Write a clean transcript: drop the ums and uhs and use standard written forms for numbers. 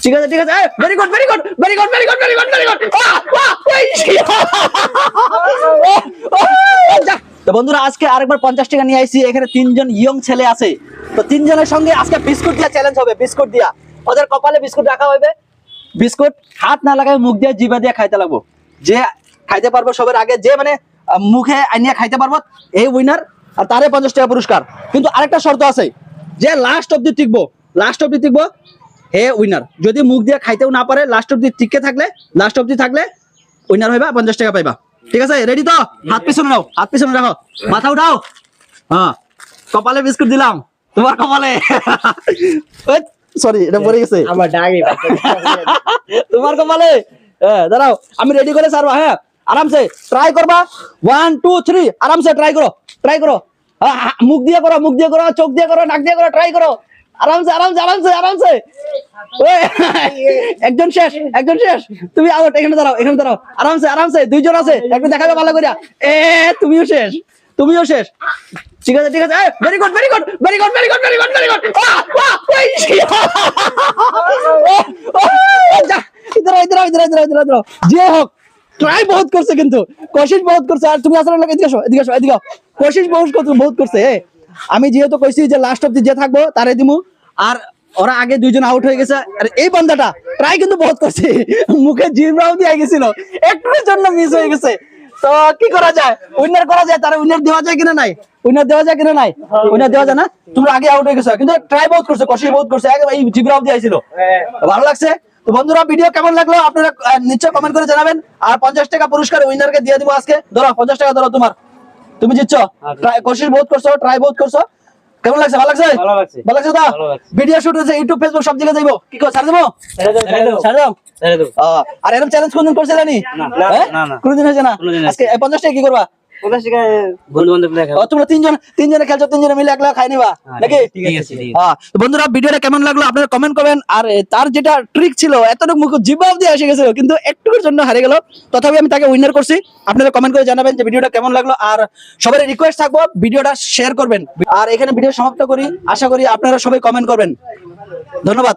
ঠিক আছে ঠিক আছে, very good very good very good very good very good very good. তো বন্ধুরা আজকে আরেকবার 50 টাকা নিয়ে আইছি। এখানে 3 জন ইয়ং ছেলে আছে, তো 3 জনের সঙ্গে আজকে বিস্কুট দিয়া চ্যালেঞ্জ হবে। বিস্কুট দিয়া ওদের কপালে বিস্কুট রাখা হবে। বিস্কুট হাত না লাগায় মুখ দিয়ে জিভা দিয়ে খাইতে লাগবো। যে খাইতে পারবো সবার আগে, যে মানে মুখে আনিয়া খাইতে পারবো, এই উইনার। আর তারে 50 টাকা পুরস্কার। কিন্তু আরেকটা শর্ত আছে, যে লাস্ট অব্দি টিকবো, লাস্ট অব্দি টিকবো হে উইনার। যদি মুখ দিয়ে খাইতেও না পারে, লাস্ট অব্দি টিকে থাকলে, লাস্ট অব্দি থাকলে উইনার হইবা, 50 টাকা পাইবা। ঠিক আছে, রেডি তো? হাত পিছনে নাও, হাত পিছনে রাখো, মাথা উঠাও। হ্যাঁ, কপালে বিস্কুট দিলাম তোমার কপালে। সরি, এটা পড়ে গেছে আমার ডাগে তোমার কপালে। দাঁড়াও, আমি রেডি করে সারবা। হ্যাঁ, আরামসে ট্রাই করবা। 1 2 3 আরামসে ট্রাই করো, ট্রাই করো। মুখ দিয়ে করো, মুখ দিয়ে করো, চোখ দিয়ে করো, নাক দিয়ে করো, ট্রাই করো। আরামসে আরামসে আরামসে আরামসে। একজন শেষ, একজন শেষ। তুমি আউট। এখানে দাঁড়াও, এখানে দাঁড়াও। আরামসে আরামসে, 2 জন আছে, একটু দেখাবে ভালো করে। তুমিও শেষ, তুমিও শেষ। ঠিক আছে ঠিক আছে, very good very good very good very good very good very good. ইধর ইধর ইধর ইধর ইধর ইধর। যে হোক, ট্রাই বহুত করছে, কিন্তু কোশিশ বহুত করছে। আর তুমি আসলে এদিকে আসো, এদিকে আসো, এদিকে। কোশিশ বহুত করছে। আমি যেহেতু কইছি যে লাস্ট অব্দি যে থাকবো তারে দিমু, আর ওরা আগে 2 জন আউট হয়ে গেছে। আর এই বান্দাটা ট্রাই কিন্তু বহুত করছে, মুখে জিভরাও দিয়ে গেছিল, একটুর জন্য মিস হয়ে গেছে। তো কি করা যায়? উইনার করা যায়, তারা উইনার দেওয়া যায় কিনা নাই? উইনার দেওয়া যায় কিনা নাই? উইনার দেওয়া যায় না? তোমরা আগে আউট হয়ে গেছো, কিন্তু ট্রাই বহুত করছে, কোশিশ বহুত করছে, এই জিভরাও দিয়ে আইছিল। ভালো লাগছে। তো বন্ধুরা, ভিডিও কেমন লাগলো আপনারা নিশ্চয় কমেন্ট করে জানাবেন। আর 50 টাকা পুরস্কার উইনারকে দিয়ে দিব আজকে। ধরো 50 টাকা ধরো তোমার, তুমি জিতছো। কোশিশ বহুত করছো, ট্রাই বহুত করছো। কেমন লাগছে? ভালো লাগছে? ভালো লাগছে, ভালো লাগছে তো? ভিডিও শুট হচ্ছে ইউটিউব ফেসবুক সব জায়গায় যাইবো। কি কর, ছাড় দেবো? ছাড় দাও। আর এরকম চ্যালেঞ্জ কোনদিন করছে জানি? কোনদিন হয়েছে না? আজকে 50 টাকা কি করবা? বন্ধু বান্ধব তোমরা তিনজনে খেলছো, 3 জনে মিলে একলা খাই নিবা নাকি? তো বন্ধুরা, ভিডিওটা কেমন লাগলো আপনারা কমেন্ট করবেন। আর তার যেটা ট্রিক ছিল, এতটুকু মুখ জিবাব দিয়ে এসে গেছিল, কিন্তু একটুর জন্য হারে গেল। তথাপি আমি তাকে উইনার করছি। আপনারা কমেন্ট করে জানাবেন যে ভিডিওটা কেমন লাগলো। আর সবাই রিকোয়েস্ট থাকবো, ভিডিওটা শেয়ার করবেন। আর এখানে ভিডিও সমাপ্ত করি। আশা করি আপনারা সবাই কমেন্ট করবেন। ধন্যবাদ।